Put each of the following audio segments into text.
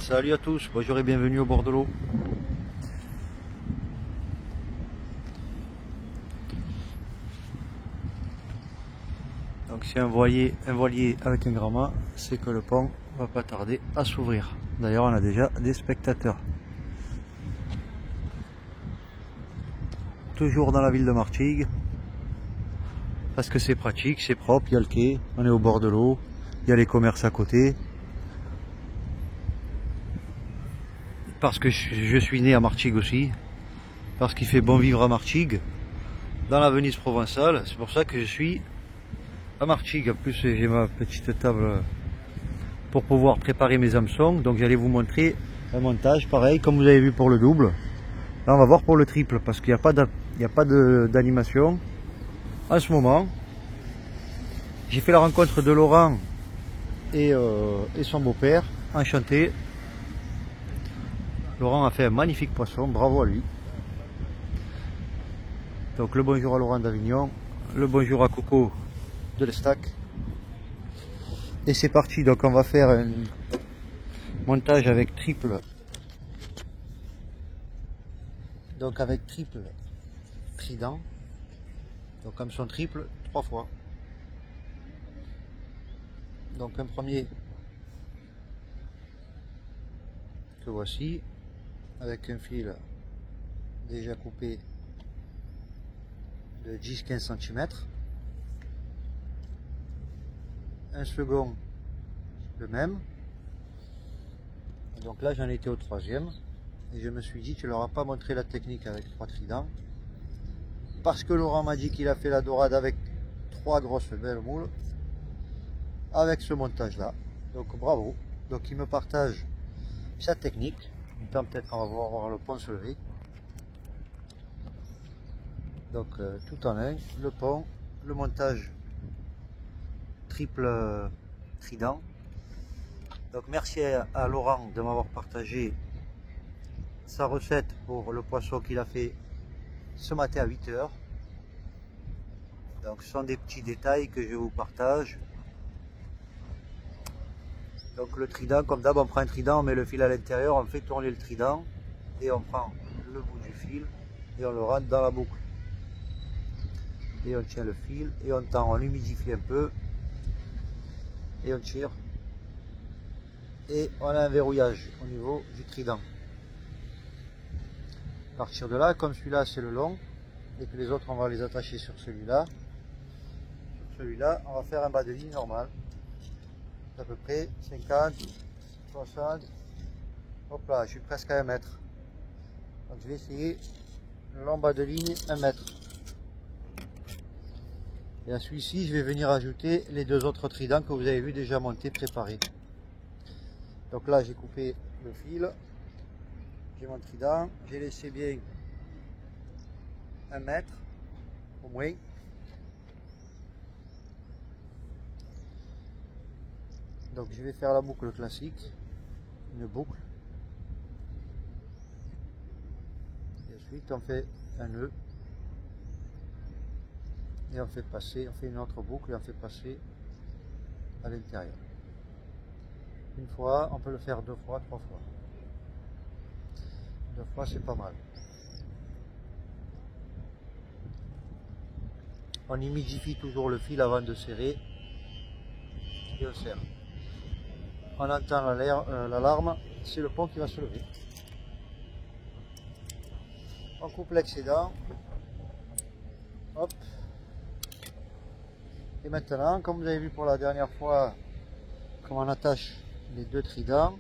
Salut à tous, bonjour et bienvenue au bord de l'eau. Donc si un voilier avec un grand mât, c'est que le pont va pas tarder à s'ouvrir. D'ailleurs on a déjà des spectateurs. Toujours dans la ville de Martigues, parce que c'est pratique, c'est propre, il y a le quai, on est au bord de l'eau, il y a les commerces à côté. Parce que je suis né à Martigues aussi, parce qu'il fait bon vivre à Martigues, dans la Venise provençale, c'est pour ça que je suis à Martigues. En plus j'ai ma petite table pour pouvoir préparer mes hameçons, donc j'allais vous montrer un montage pareil comme vous avez vu pour le double. Là on va voir pour le triple, parce qu'il n'y a pas d'animation en ce moment. J'ai fait la rencontre de Laurent et son beau-père, enchanté. Laurent a fait un magnifique poisson, bravo à lui. Donc le bonjour à Laurent d'Avignon, le bonjour à Coco de l'Estac. Et c'est parti, donc on va faire un montage avec triple. Donc avec triple trident. Donc hameçon triple 3 fois. Donc un premier que voici, avec un fil déjà coupé de 10-15 cm. Un second le même. Donc là j'en étais au troisième et je me suis dit tu leur as pas montré la technique avec 3 tridents, parce que Laurent m'a dit qu'il a fait la dorade avec 3 grosses belles moules avec ce montage là, donc bravo. Donc il me partage sa technique. Peut-être qu'on va voir le pont se lever. Donc tout en un, le pont, le montage triple trident. Donc merci à Laurent de m'avoir partagé sa recette pour le poisson qu'il a fait ce matin à 8 h. Donc ce sont des petits détails que je vous partage. Donc le trident, comme d'hab, on prend un trident, on met le fil à l'intérieur, on fait tourner le trident et on prend le bout du fil et on le rentre dans la boucle. Et on tient le fil et on tend, on l'humidifie un peu et on tire. Et on a un verrouillage au niveau du trident. À partir de là, comme celui-là c'est le long et que les autres on va les attacher sur celui-là. Sur celui-là, on va faire un bas de ligne normal. À peu près 50, 60, hop là, je suis presque à 1 mètre. Donc je vais essayer le long bas de ligne 1 mètre. Et à celui-ci, je vais venir ajouter les 2 autres tridents que vous avez vu déjà montés, préparés. Donc là, j'ai coupé le fil, j'ai mon trident, j'ai laissé bien 1 mètre au moins. Donc je vais faire la boucle classique, une boucle. Et ensuite on fait un nœud. Et on fait passer, on fait une autre boucle et on fait passer à l'intérieur. Une fois, on peut le faire 2 fois, 3 fois. 2 fois c'est pas mal. On humidifie toujours le fil avant de serrer. Et on serre. On entend l'alarme, c'est le pont qui va se lever. On coupe l'excédent. Hop. Et maintenant, comme vous avez vu pour la dernière fois, comment on attache les 2 tridents.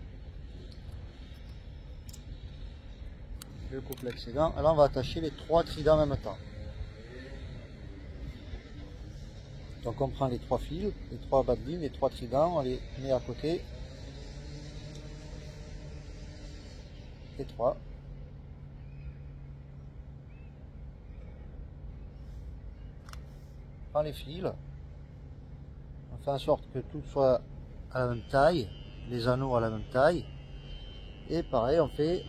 Je coupe l'excédent. Alors on va attacher les 3 tridents en même temps. Donc on prend les 3 fils, les 3 bas de ligne, les 3 tridents, on les met à côté. Les 3. On prend les fils. On fait en sorte que tout soit à la même taille, les anneaux à la même taille. Et pareil, on fait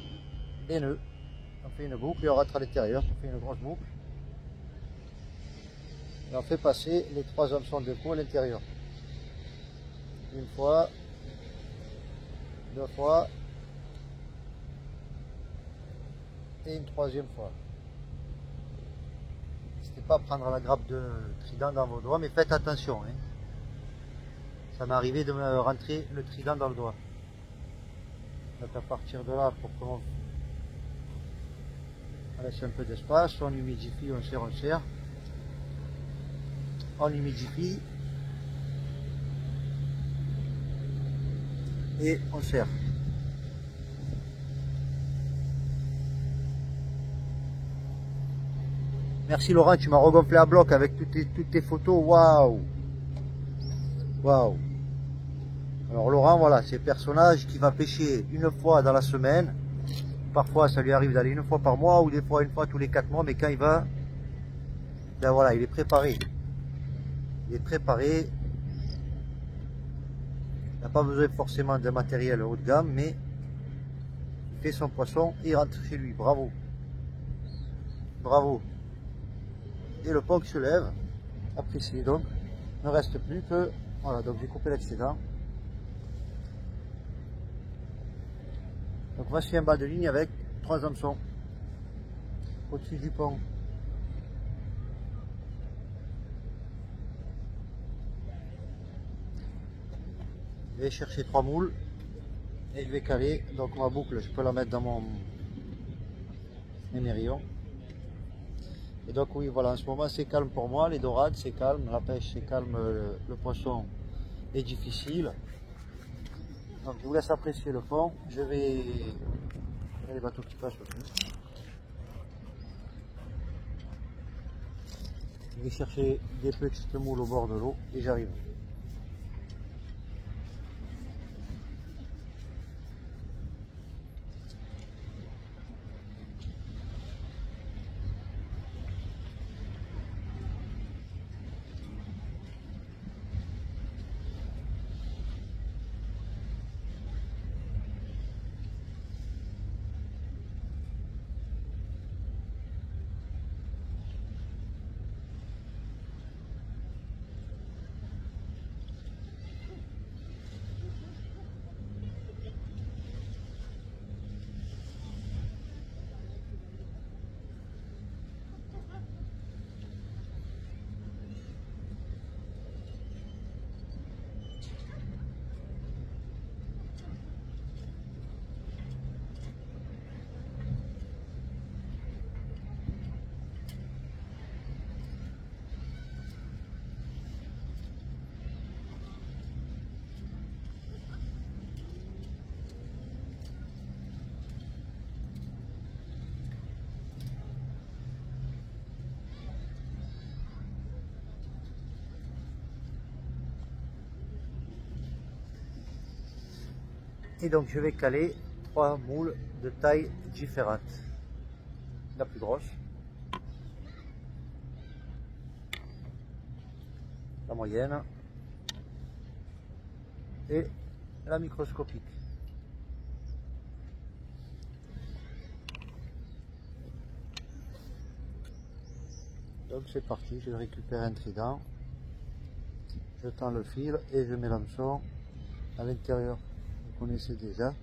des nœuds. On fait une boucle et on rentre à l'intérieur, on fait une grosse boucle. Et on fait passer les 3 hameçons de cou à l'intérieur. Une fois, 2 fois et une troisième fois. N'hésitez pas à prendre la grappe de trident dans vos doigts, mais faites attention. Hein. Ça m'est arrivé de me rentrer le trident dans le doigt. Donc à partir de là, pour qu'on laisse un peu d'espace, on humidifie, on serre, on serre. On humidifie et on serre. Merci Laurent, tu m'as regonflé à bloc avec toutes tes photos. Waouh! Waouh! Alors Laurent, voilà, c'est le personnage qui va pêcher une fois dans la semaine. Parfois, ça lui arrive d'aller une fois par mois ou des fois une fois tous les 4 mois. Mais quand il va, ben voilà, il est préparé. Il est préparé. Il n'a pas besoin forcément d'un matériel haut de gamme, mais il fait son poisson et il rentre chez lui. Bravo! Bravo! Et le pont qui se lève, apprécié. Donc, il ne reste plus que... Voilà, donc j'ai coupé l'excédent. Donc voici un bas de ligne avec 3 hameçons au-dessus du pont. Je vais chercher 3 moules et je vais caler. Donc ma boucle, je peux la mettre dans mon émerillon. Et donc oui, voilà, en ce moment c'est calme pour moi, les dorades c'est calme, la pêche c'est calme, le poisson est difficile. Donc je vous laisse apprécier le fond. Je vais... Il y a les bateaux qui passent aussi. Je vais chercher des petites moules au bord de l'eau et j'arrive. Et donc je vais caler 3 moules de taille différente. La plus grosse, la moyenne et la microscopique. Donc c'est parti, je récupère un trident, je tends le fil et je mets l'hameçon à l'intérieur. Vous connaissez déjà.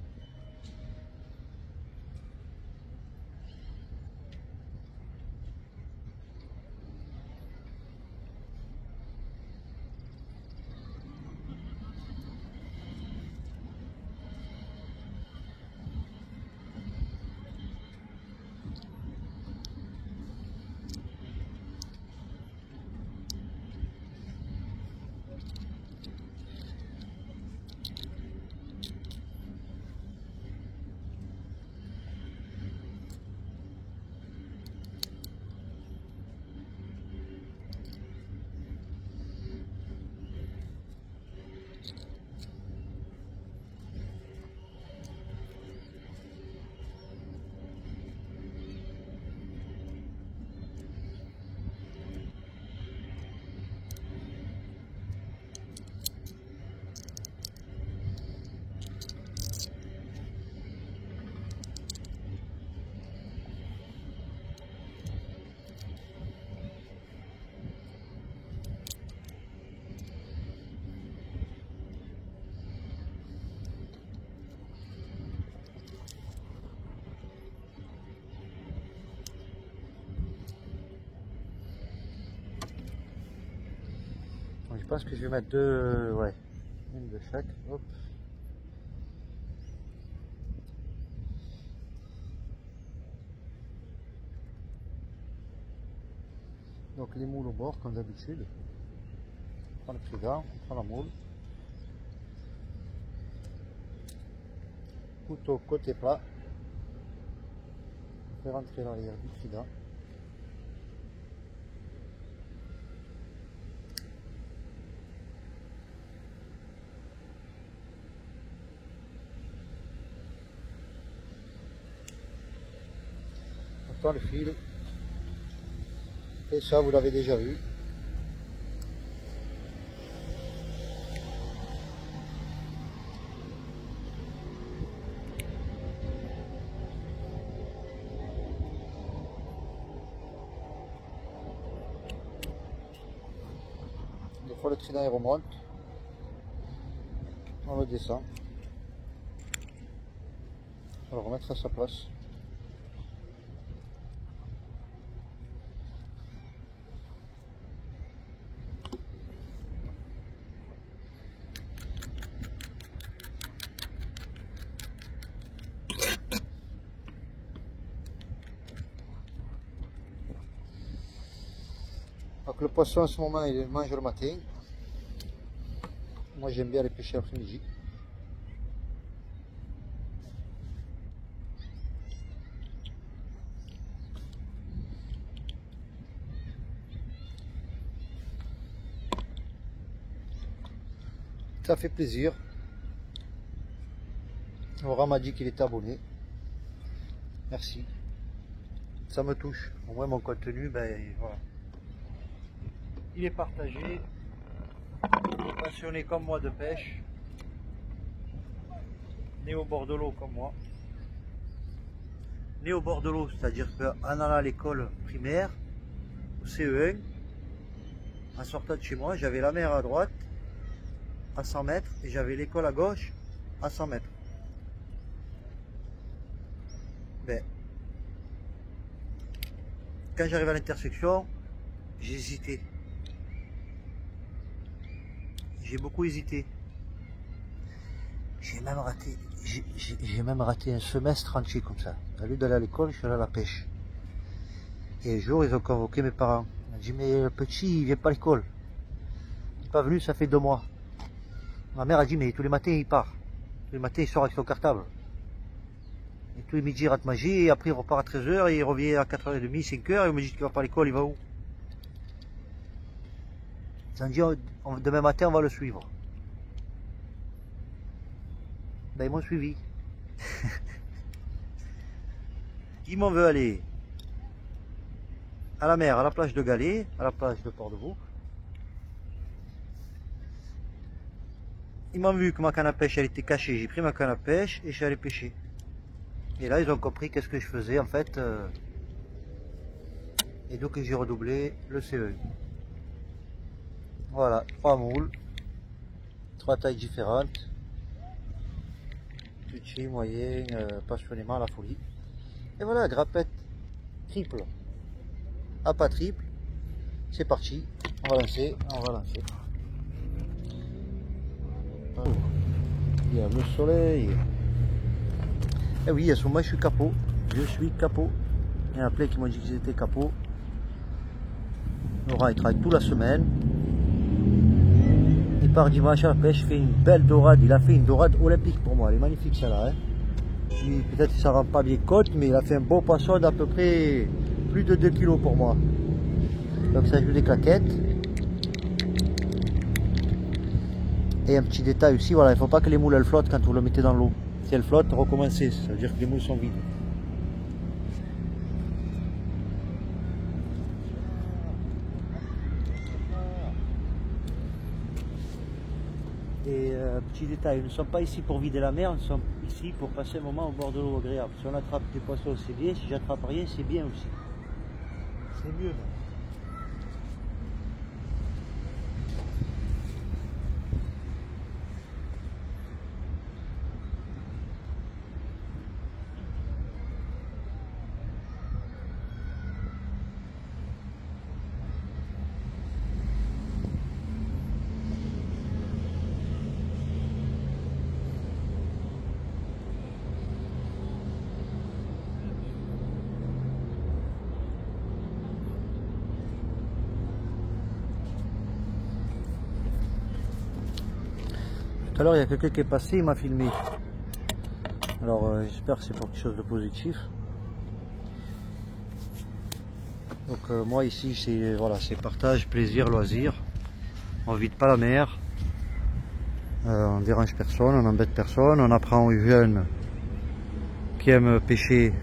pense que je vais mettre deux, ouais, une de chaque. Hop. Donc les moules au bord comme d'habitude. On prend le trident, on prend la moule. Couteau côté plat. On fait rentrer l'arrière du trident. On tend le fil. Et ça, vous l'avez déjà vu. Des fois, le trident il remonte. On le descend. On va le remettre à sa place. Donc le poisson en ce moment il mange le matin. Moi j'aime bien les pêcher l'après-midi. Ça fait plaisir. Laurent m'a dit qu'il était abonné. Merci. Ça me touche. Au moins mon contenu, ben voilà. Il est partagé. Passionné comme moi de pêche. Né au bord de l'eau comme moi. Né au bord de l'eau, c'est-à-dire qu'en allant à l'école primaire, au CE1, en sortant de chez moi, j'avais la mer à droite, à 100 mètres, et j'avais l'école à gauche, à 100 mètres. Ben, quand j'arrive à l'intersection, j'hésitais. J'ai beaucoup hésité. J'ai même raté un semestre entier comme ça. Au lieu d'aller à l'école, je suis allé à la pêche. Et un jour, ils ont convoqué mes parents. Ils m'ont dit, mais le petit, il vient pas à l'école. Il n'est pas venu, ça fait 2 mois. Ma mère a dit, mais tous les matins, il part. Tous les matins, il sort avec son cartable. Et tous les midis, il rate magie, et après, il repart à 13h, et il revient à 4h30, 5h, et il me dit qu'il va pas à l'école, il va où? Ils ont dit, demain matin, on va le suivre. Ben, ils m'ont suivi. Ils m'en veulent aller à la mer, à la plage de Galets, à la plage de Port-de-Vaux. Ils m'ont vu que ma canne à pêche elle était cachée, j'ai pris ma canne à pêche et je suis allé pêcher. Et là ils ont compris qu'est-ce que je faisais en fait. Et donc j'ai redoublé le CE. Voilà, 3 moules, 3 tailles différentes. Petit, moyen, passionnément à la folie. Et voilà, grappette triple. Ah pas triple. C'est parti. On va lancer, Oh, il y a le soleil. Et oui, à ce moment je suis capot. Je suis capot. Il y en a plein qui m'ont dit qu'ils étaient capot. Laurent il travaille toute la semaine. Il part dimanche à la pêche, il fait une belle dorade. Il a fait une dorade olympique pour moi. Elle est magnifique celle-là. Hein. Peut-être que ça ne rend pas bien compte, mais il a fait un beau poisson d'à peu près plus de 2 kg pour moi. Donc ça joue des claquettes. Et un petit détail aussi, voilà, il ne faut pas que les moules elles flottent quand vous le mettez dans l'eau. Si elles flottent, recommencez, ça veut dire que les moules sont vides. Et petit détail, nous ne sommes pas ici pour vider la mer, nous sommes ici pour passer un moment au bord de l'eau agréable. Si on attrape des poissons, c'est bien, si j'attrape rien, c'est bien aussi. C'est mieux. tout à l'heure il y a quelqu'un qui est passé, il m'a filmé. Alors j'espère que c'est pour quelque chose de positif. Donc moi ici c'est voilà, c'est partage, plaisir, loisir. On vide pas la mer, on dérange personne, on n'embête personne, on apprend aux jeunes qui aiment pêcher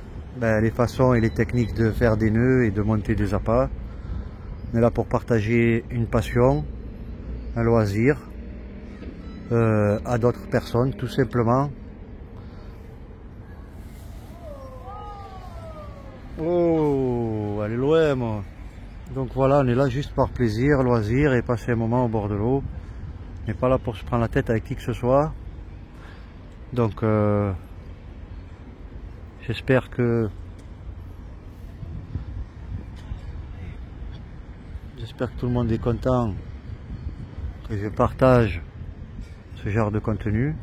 les façons et les techniques de faire des nœuds et de monter des appâts. On est là pour partager une passion, un loisir à d'autres personnes tout simplement. Oh, elle est loin moi. Donc voilà, on est là juste par plaisir, loisir et passer un moment au bord de l'eau. On n'est pas là pour se prendre la tête avec qui que ce soit. Donc j'espère que tout le monde est content que je partage ce genre de contenu.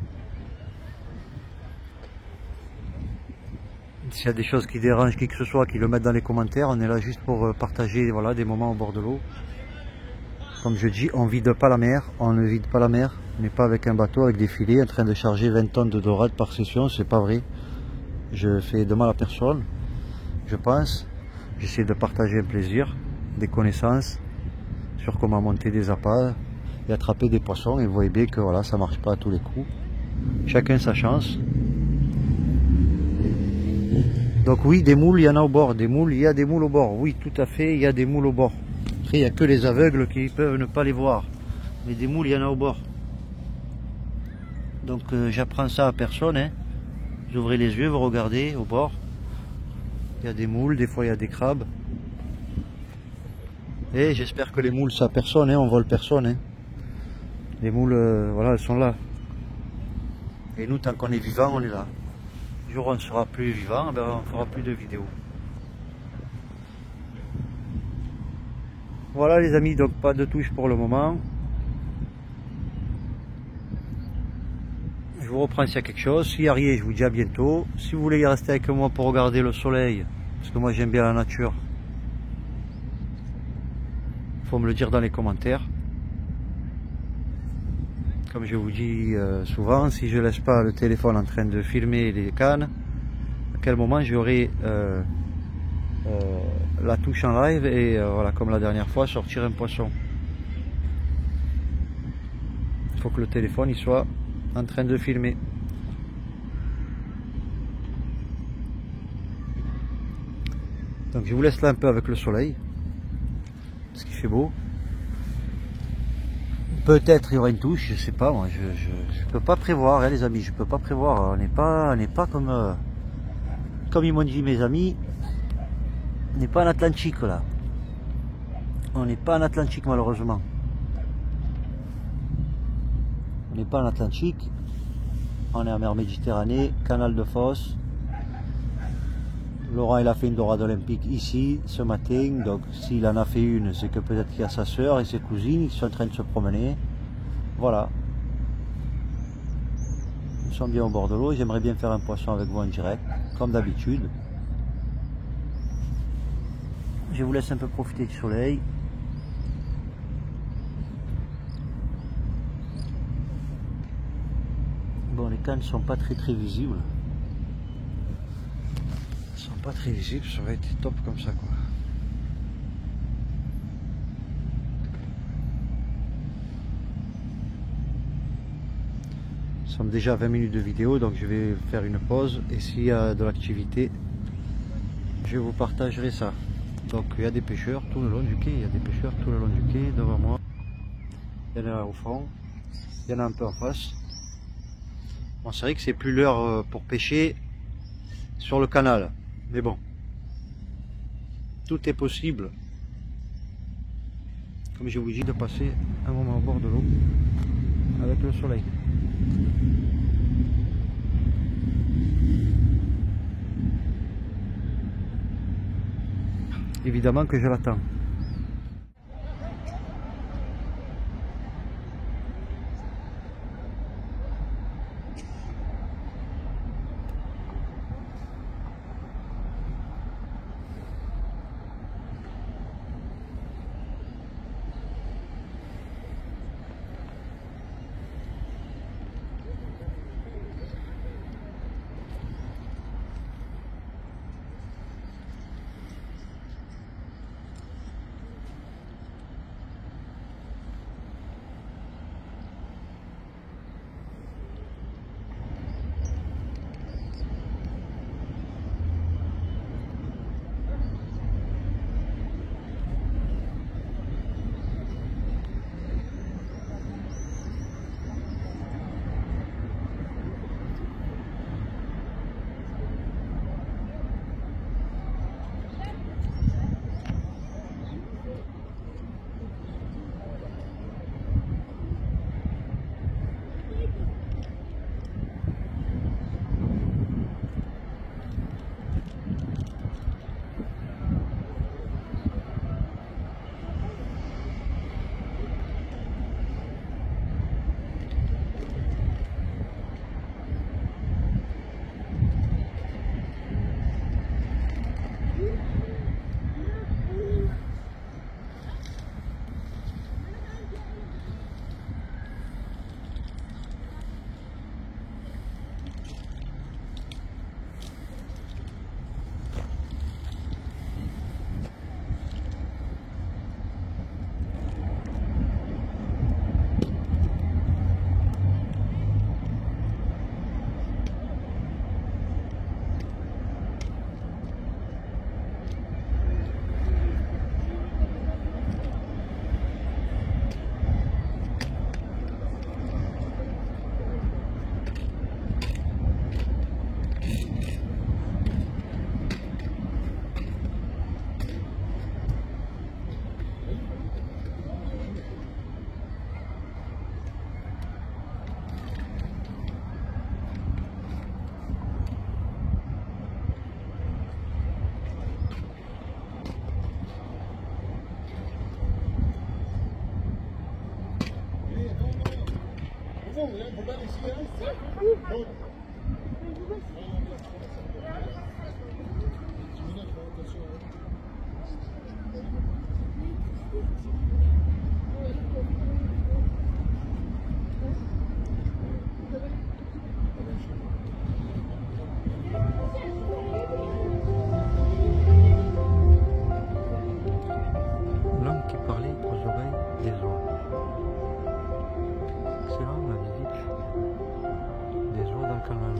S'il y a des choses qui dérangent qui que ce soit, qui le mettent dans les commentaires, on est là juste pour partager voilà, des moments au bord de l'eau. Comme je dis, on vide pas la mer, on ne vide pas la mer. On n'est pas avec un bateau, avec des filets, en train de charger 20 tonnes de dorade par session, c'est pas vrai. Je fais de mal à personne, je pense. J'essaie de partager un plaisir, des connaissances sur comment monter des appâts et attraper des poissons. Et vous voyez bien que voilà, ça marche pas à tous les coups. Chacun sa chance. Donc oui, des moules, il y en a au bord. Des moules, il y a des moules au bord. Oui, tout à fait, il y a des moules au bord. Après, il n'y a que les aveugles qui peuvent ne pas les voir. Mais des moules, il y en a au bord. Donc j'apprends ça à personne. Hein. Vous ouvrez les yeux, vous regardez au bord. Il y a des moules, des fois il y a des crabes. Et j'espère que les moules, ça personne, hein, on vole personne. Hein. Les moules, voilà, elles sont là. Et nous, tant qu'on est vivant, on est là. Le jour où on ne sera plus vivant, ben, on ne fera plus de vidéos. Voilà les amis, donc pas de touche pour le moment. Je vous reprends s'il y a quelque chose. S'il n'y a rien, je vous dis à bientôt. Si vous voulez rester avec moi pour regarder le soleil, parce que moi j'aime bien la nature, il faut me le dire dans les commentaires. Comme je vous dis souvent, si je laisse pas le téléphone en train de filmer les cannes, à quel moment j'aurai la touche en live et voilà, comme la dernière fois, sortir un poisson. Il faut que le téléphone il soit en train de filmer. Donc je vous laisse là un peu avec le soleil, parce qu'il fait beau. Peut-être il y aura une touche, je sais pas moi, je peux pas prévoir hein, les amis, je peux pas prévoir, on n'est pas comme ils m'ont dit mes amis, on n'est pas en Atlantique là. On n'est pas en Atlantique malheureusement. On n'est pas en Atlantique, on est en mer Méditerranée, canal de Fosse. Laurent il a fait une dorade olympique ici ce matin, donc s'il en a fait une, c'est que peut-être qu'il y a sa soeur et ses cousines qui sont en train de se promener. Voilà. Nous sommes bien au bord de l'eau, j'aimerais bien faire un poisson avec vous en direct, comme d'habitude. Je vous laisse un peu profiter du soleil. Bon, les cannes ne sont pas très visibles. Pas très visible, ça aurait été top comme ça quoi. Nous sommes déjà à 20 minutes de vidéo, donc je vais faire une pause et s'il y a de l'activité, je vous partagerai ça. Donc il y a des pêcheurs tout le long du quai, il y a des pêcheurs tout le long du quai devant moi. Il y en a au fond, il y en a un peu en face. Bon, c'est vrai que c'est plus l'heure pour pêcher sur le canal. Mais bon, tout est possible, comme je vous dis, de passer un moment au bord de l'eau avec le soleil. Évidemment que je l'attends. fond, il faut pas ici. L'homme qui parlait aux oreilles des oies. C'est là la visite des oies dans le canal.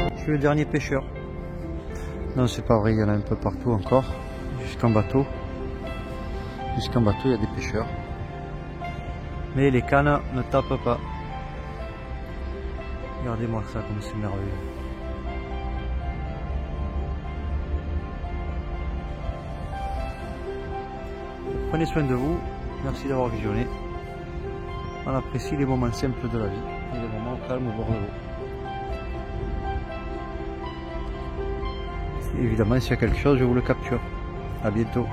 Je suis le dernier pêcheur. Non, c'est pas vrai, il y en a un peu partout encore. Jusqu'en bateau. Jusqu'en bateau, il y a des pêcheurs. Mais les cannes ne tapent pas. Regardez-moi ça, comme c'est merveilleux. Prenez soin de vous. Merci d'avoir visionné. On apprécie les moments simples de la vie et les moments calmes au bord de l'eau. Évidemment, s'il y a quelque chose, je vous le capture. À bientôt.